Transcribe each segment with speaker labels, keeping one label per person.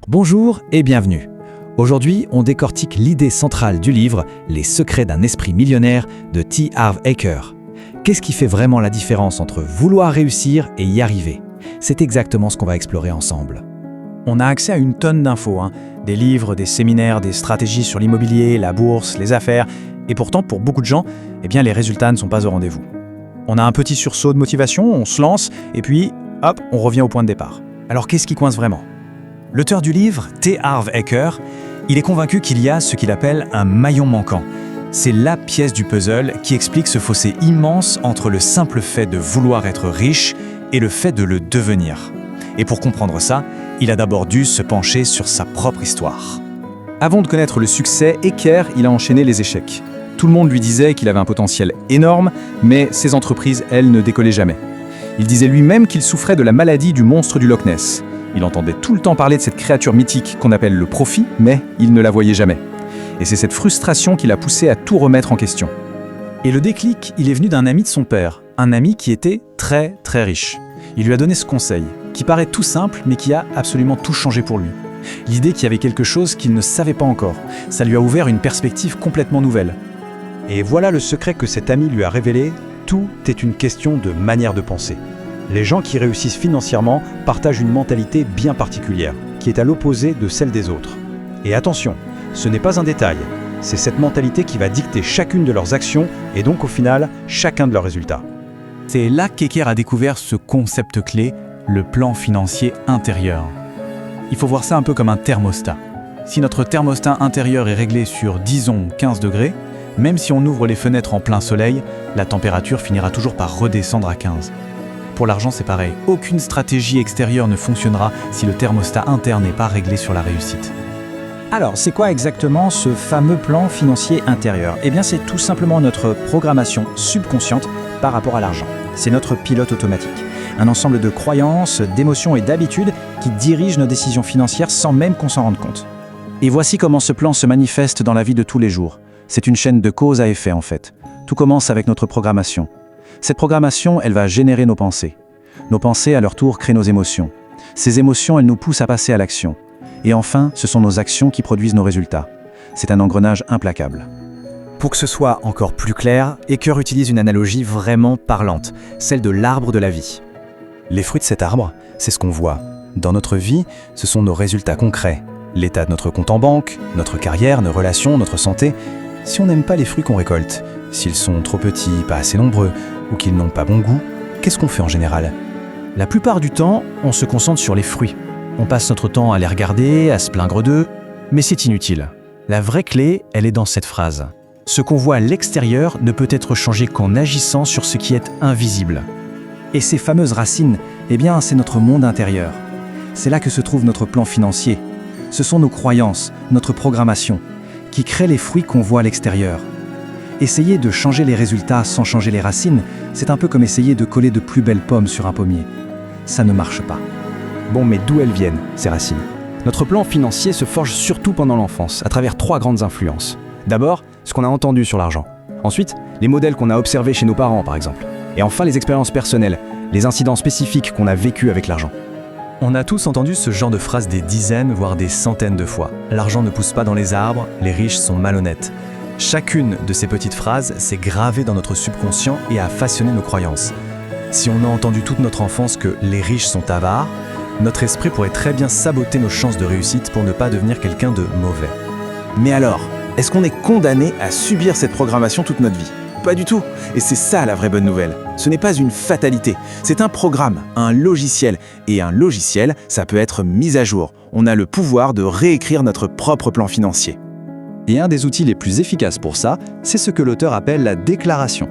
Speaker 1: Bonjour et bienvenue. Aujourd'hui, on décortique l'idée centrale du livre « Les secrets d'un esprit millionnaire » de T. Harv Eker. Qu'est-ce qui fait vraiment la différence entre vouloir réussir et y arriver? C'est exactement ce qu'on va explorer ensemble.
Speaker 2: On a accès à une tonne d'infos, des livres, des séminaires, des stratégies sur l'immobilier, la bourse, les affaires, et pourtant pour beaucoup de gens, les résultats ne sont pas au rendez-vous. On a un petit sursaut de motivation, on se lance, et puis, hop, on revient au point de départ. Alors qu'est-ce qui coince vraiment? L'auteur du livre, T. Harv Eker, il est convaincu qu'il y a ce qu'il appelle un maillon manquant. C'est la pièce du puzzle qui explique ce fossé immense entre le simple fait de vouloir être riche et le fait de le devenir. Et pour comprendre ça, il a d'abord dû se pencher sur sa propre histoire. Avant de connaître le succès, Eker, il a enchaîné les échecs. Tout le monde lui disait qu'il avait un potentiel énorme, mais ses entreprises, elles, ne décollaient jamais. Il disait lui-même qu'il souffrait de la maladie du monstre du Loch Ness. Il entendait tout le temps parler de cette créature mythique qu'on appelle le profit, mais il ne la voyait jamais. Et c'est cette frustration qui l'a poussé à tout remettre en question. Et le déclic, il est venu d'un ami de son père, un ami qui était très très riche. Il lui a donné ce conseil, qui paraît tout simple, mais qui a absolument tout changé pour lui. L'idée qu'il y avait quelque chose qu'il ne savait pas encore. Ça lui a ouvert une perspective complètement nouvelle.
Speaker 3: Et voilà le secret que cet ami lui a révélé, tout est une question de manière de penser. Les gens qui réussissent financièrement partagent une mentalité bien particulière, qui est à l'opposé de celle des autres. Et attention, ce n'est pas un détail, c'est cette mentalité qui va dicter chacune de leurs actions et donc au final, chacun de leurs résultats.
Speaker 2: C'est là qu'Eker a découvert ce concept clé, le plan financier intérieur. Il faut voir ça un peu comme un thermostat. Si notre thermostat intérieur est réglé sur, disons, 15 degrés, même si on ouvre les fenêtres en plein soleil, la température finira toujours par redescendre à 15. Pour l'argent, c'est pareil. Aucune stratégie extérieure ne fonctionnera si le thermostat interne n'est pas réglé sur la réussite.
Speaker 4: Alors, c'est quoi exactement ce fameux plan financier intérieur? C'est tout simplement notre programmation subconsciente par rapport à l'argent. C'est notre pilote automatique. Un ensemble de croyances, d'émotions et d'habitudes qui dirigent nos décisions financières sans même qu'on s'en rende compte. Et voici comment ce plan se manifeste dans la vie de tous les jours. C'est une chaîne de cause à effet en fait. Tout commence avec notre programmation. Cette programmation, elle va générer nos pensées. Nos pensées, à leur tour, créent nos émotions. Ces émotions, elles nous poussent à passer à l'action. Et enfin, ce sont nos actions qui produisent nos résultats. C'est un engrenage implacable.
Speaker 2: Pour que ce soit encore plus clair, Eker utilise une analogie vraiment parlante, celle de l'arbre de la vie.
Speaker 3: Les fruits de cet arbre, c'est ce qu'on voit. Dans notre vie, ce sont nos résultats concrets. L'état de notre compte en banque, notre carrière, nos relations, notre santé. Si on n'aime pas les fruits qu'on récolte, s'ils sont trop petits, pas assez nombreux, ou qu'ils n'ont pas bon goût, qu'est-ce qu'on fait en général?
Speaker 2: La plupart du temps, on se concentre sur les fruits. On passe notre temps à les regarder, à se plaindre d'eux, mais c'est inutile. La vraie clé, elle est dans cette phrase. Ce qu'on voit à l'extérieur ne peut être changé qu'en agissant sur ce qui est invisible.
Speaker 4: Et ces fameuses racines, c'est notre monde intérieur. C'est là que se trouve notre plan financier. Ce sont nos croyances, notre programmation, qui créent les fruits qu'on voit à l'extérieur. Essayer de changer les résultats sans changer les racines, c'est un peu comme essayer de coller de plus belles pommes sur un pommier. Ça ne marche pas.
Speaker 3: Bon, mais d'où elles viennent, ces racines? Notre plan financier se forge surtout pendant l'enfance, à travers 3 grandes influences. D'abord, ce qu'on a entendu sur l'argent. Ensuite, les modèles qu'on a observés chez nos parents, par exemple. Et enfin, les expériences personnelles, les incidents spécifiques qu'on a vécus avec l'argent.
Speaker 2: On a tous entendu ce genre de phrase des dizaines, voire des centaines de fois. L'argent ne pousse pas dans les arbres, les riches sont malhonnêtes. Chacune de ces petites phrases s'est gravée dans notre subconscient et a façonné nos croyances. Si on a entendu toute notre enfance que les riches sont avares, notre esprit pourrait très bien saboter nos chances de réussite pour ne pas devenir quelqu'un de mauvais.
Speaker 5: Mais alors, est-ce qu'on est condamné à subir cette programmation toute notre vie? Pas du tout. Et c'est ça la vraie bonne nouvelle. Ce n'est pas une fatalité. C'est un programme, un logiciel. Et un logiciel, ça peut être mis à jour. On a le pouvoir de réécrire notre propre plan financier.
Speaker 4: Et un des outils les plus efficaces pour ça, c'est ce que l'auteur appelle la déclaration.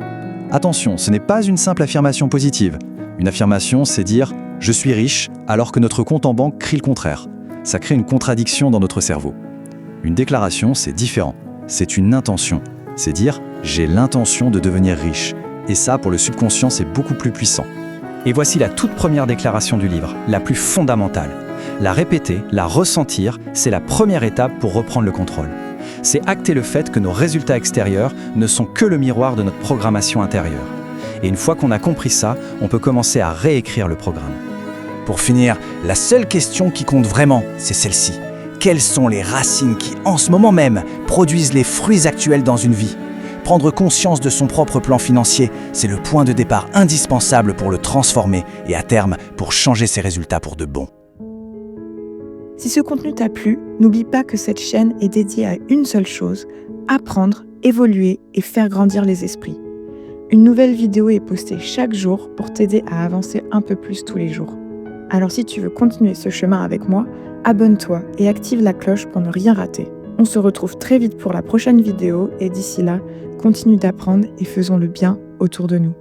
Speaker 4: Attention, ce n'est pas une simple affirmation positive. Une affirmation, c'est dire « je suis riche » alors que notre compte en banque crie le contraire. Ça crée une contradiction dans notre cerveau. Une déclaration, c'est différent. C'est une intention. C'est dire « j'ai l'intention de devenir riche ». Et ça, pour le subconscient, c'est beaucoup plus puissant. Et voici la toute première déclaration du livre, la plus fondamentale. La répéter, la ressentir, c'est la première étape pour reprendre le contrôle. C'est acter le fait que nos résultats extérieurs ne sont que le miroir de notre programmation intérieure. Et une fois qu'on a compris ça, on peut commencer à réécrire le programme. Pour finir, la seule question qui compte vraiment, c'est celle-ci.
Speaker 2: Quelles sont les racines qui, en ce moment même, produisent les fruits actuels dans une vie ? Prendre conscience de son propre plan financier, c'est le point de départ indispensable pour le transformer et à terme, pour changer ses résultats pour de bon.
Speaker 6: Si ce contenu t'a plu, n'oublie pas que cette chaîne est dédiée à une seule chose, apprendre, évoluer et faire grandir les esprits. Une nouvelle vidéo est postée chaque jour pour t'aider à avancer un peu plus tous les jours. Alors si tu veux continuer ce chemin avec moi, abonne-toi et active la cloche pour ne rien rater. On se retrouve très vite pour la prochaine vidéo et d'ici là, continue d'apprendre et faisons le bien autour de nous.